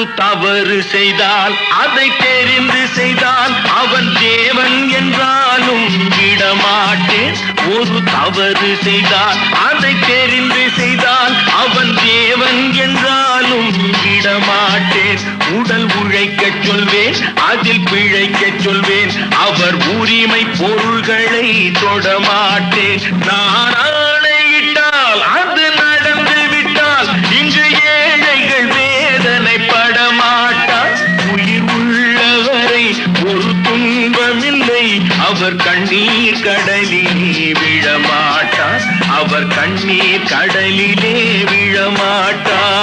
ஒரு தவறு செய்தால் அதை தெரிந்து செய்தால் அவன் தேவன் என்றாலும் விடமாட்டேன். ஒரு தவறு செய்தால் அதை தெரிந்து செய்தால் அவன் தேவன் என்றாலும் விடமாட்டேன். உடல் உழைக்கச் சொல்வேன், அதில் பிழைக்கச் சொல்வேன், அவர் உரிமை பொருள்களை தொடமாட்டேன். நான் ஆணையிட்டால் அது நடந்து விட்டால் இங்கு ஏழைகள் வேதனைப்பட மாட்டார். உயிர் உள்ளவரை ஒரு துன்பமில்லை, அவர் கண்ணீர் கடலிலே விழமாட்டார். அவர் கண்ணீர் கடலிலே விழமாட்டார்.